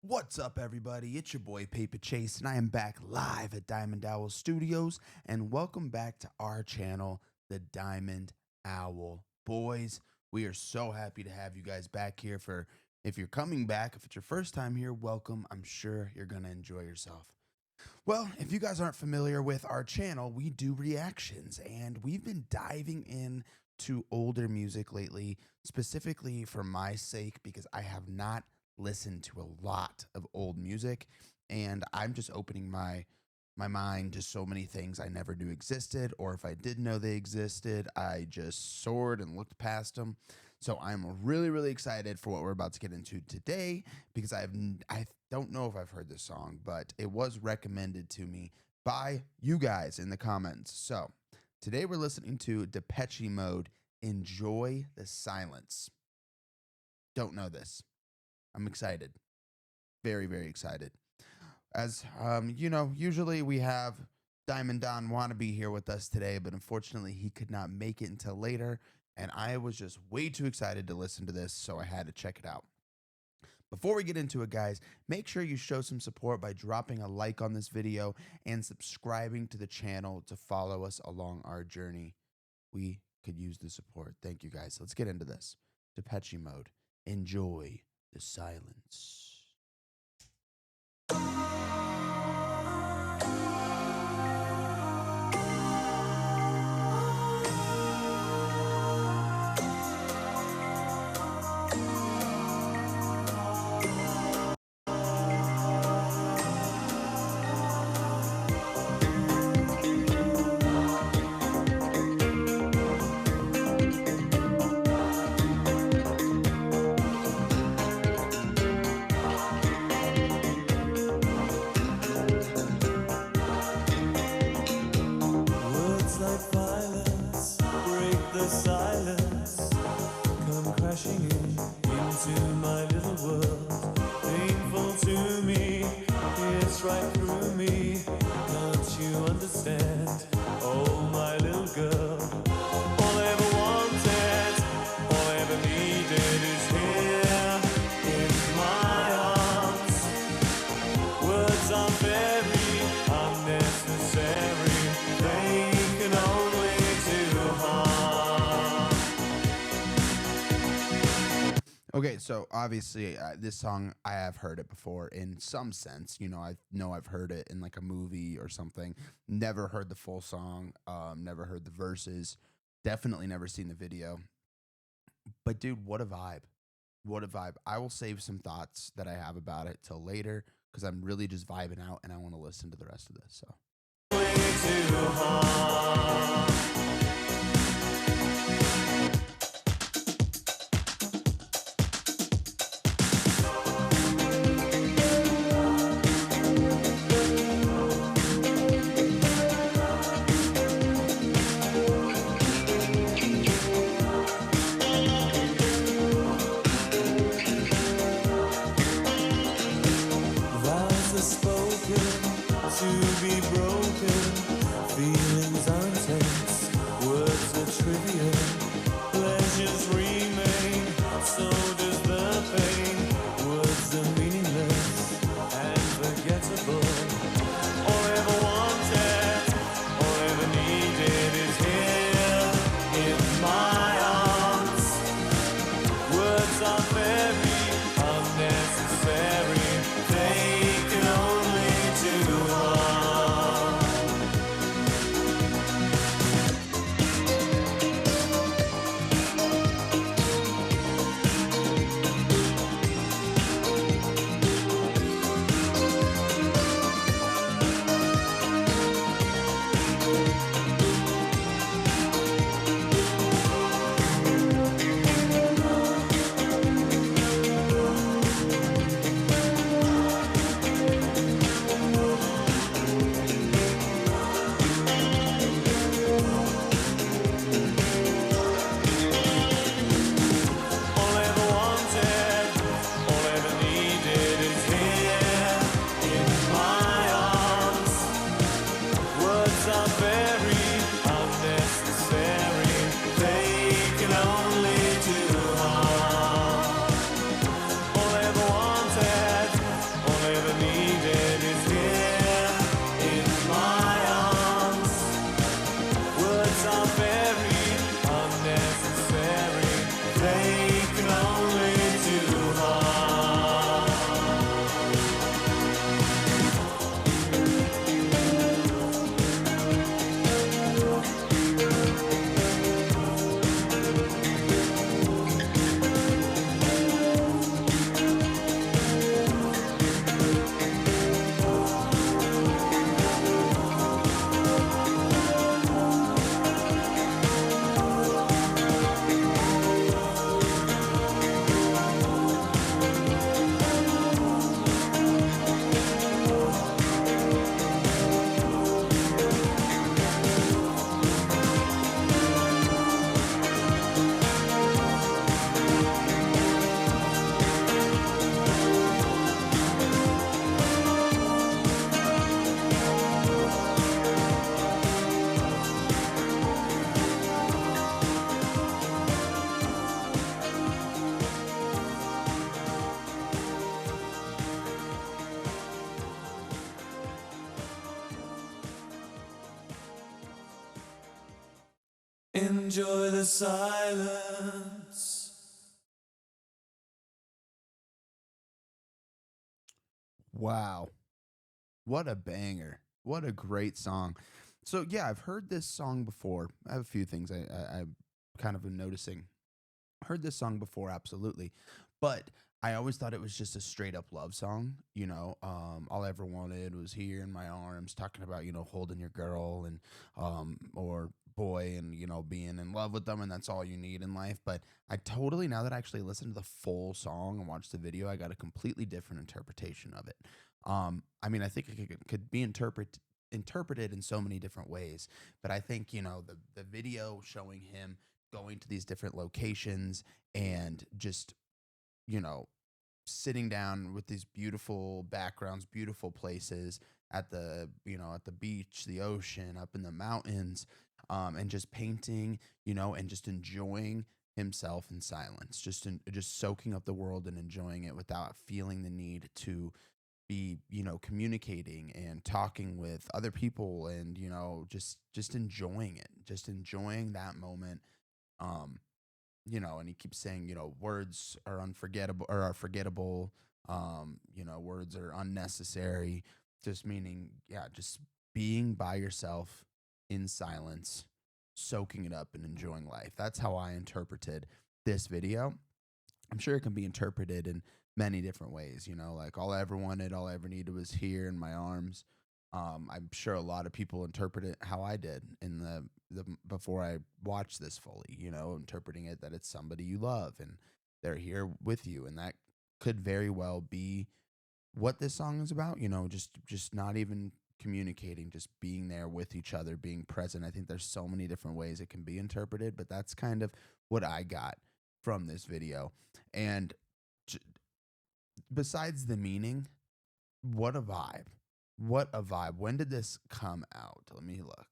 What's up, everybody? It's your boy Paper Chase, and I am back live at Diamond Owl Studios. And welcome back to our channel, the Diamond Owl Boys. We are so happy to have you guys back here. If you're coming back, if it's your first time here, welcome. I'm sure you're gonna enjoy yourself. Well, if you guys aren't familiar with our channel, we do reactions, and we've been diving in to older music lately, specifically for my sake, because I have not listened to a lot of old music, and I'm just opening my mind to so many things I never knew existed, or if I did know they existed, I just soared and looked past them. So I'm really excited for what we're about to get into today, because I don't know if I've heard this song, but it was recommended to me by you guys in the comments. So today we're listening to Depeche Mode, Enjoy the Silence. Don't know this. I'm excited. Very excited. As you know, usually we have Diamond Don Wannabe here with us today, but unfortunately he could not make it until later, and I was just way too excited to listen to this, so I had to check it out. Before we get into it, guys, make sure you show some support by dropping a like on this video and subscribing to the channel to follow us along our journey. We could use the support. Thank you, guys. Let's get into this. Depeche Mode. Enjoy the silence. Silence come crashing into my little world, painful to me, it's right through me, can't you understand? Oh, my little girl, all I ever wanted, all I ever needed is here in my arms. Words are very unnecessary, they can only do harm. Okay, so obviously this song, I have heard it before in some sense. You know, I've heard it in like a movie or something. Never heard the full song. Never heard the verses. Definitely never seen the video. But dude, what a vibe! What a vibe! I will save some thoughts that I have about it till later, because I'm really just vibing out and I want to listen to the rest of this. So. To be broken, feelings are intense, Enjoy the silence. Wow. What a banger. What a great song. So yeah, I've heard this song before. I have a few things I kind of been noticing. Heard this song before, absolutely. But I always thought it was just a straight up love song. All I ever wanted was here in my arms, talking about, holding your girl and or boy and being in love with them, and that's all you need in life. But I totally, now that I actually listened to the full song and watched the video, I got a completely different interpretation of it. I mean, I think it could be interpreted in so many different ways, but I think, the video showing him going to these different locations and just, you know, sitting down with these beautiful backgrounds, beautiful places at the beach, the ocean, up in the mountains, and just painting, and just enjoying himself in silence, just soaking up the world and enjoying it without feeling the need to be, communicating and talking with other people, and just enjoying it, just enjoying that moment. um and he keeps saying, words are unforgettable or are forgettable. Words are unnecessary. Just meaning, yeah, just being by yourself in silence, soaking it up and enjoying life. That's how I interpreted this video. I'm sure it can be interpreted in many different ways, like all I ever wanted, all I ever needed was here in my arms. I'm sure a lot of people interpret it how I did in the before I watched this fully, interpreting it that it's somebody you love and they're here with you, and that could very well be what this song is about, just not even communicating, just being there with each other, being present. I think there's so many different ways it can be interpreted, but that's kind of what I got from this video. And j- besides the meaning, what a vibe. What a vibe. When did this come out? Let me look.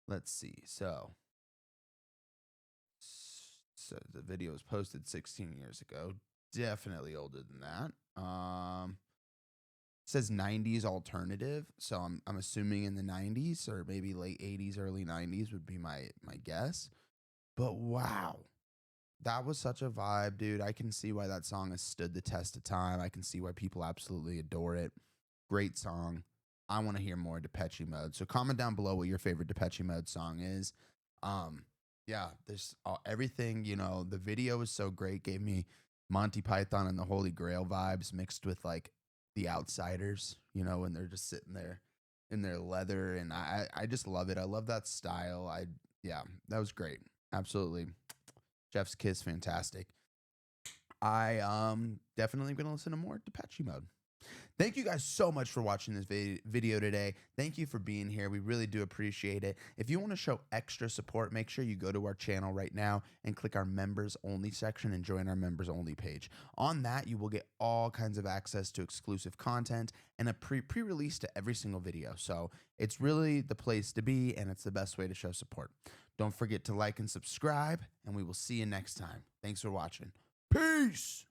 Let's see. So the video was posted 16 years ago. Definitely older than that. Says 90s alternative, so I'm assuming in the 90s or maybe late 80s, early 90s would be my guess. But wow, that was such a vibe, dude. I can see why that song has stood the test of time. I can see why people absolutely adore it. Great song. I want to hear more Depeche Mode. So comment down below what your favorite Depeche Mode song is. Um, yeah, there's everything. The video was so great. Gave me Monty Python and the Holy Grail vibes mixed with like The Outsiders. When they're just sitting there in their leather, and I just love it. I love that style. Yeah, that was great. Absolutely. Jeff's Kiss, fantastic. I definitely gonna listen to more Depeche Mode. Thank you guys so much for watching this video today. Thank you for being here. We really do appreciate it. If you want to show extra support, make sure you go to our channel right now and click our members only section and join our members only page. On that, you will get all kinds of access to exclusive content and a pre-release to every single video. So it's really the place to be, and it's the best way to show support. Don't forget to like and subscribe, and we will see you next time. Thanks for watching. Peace.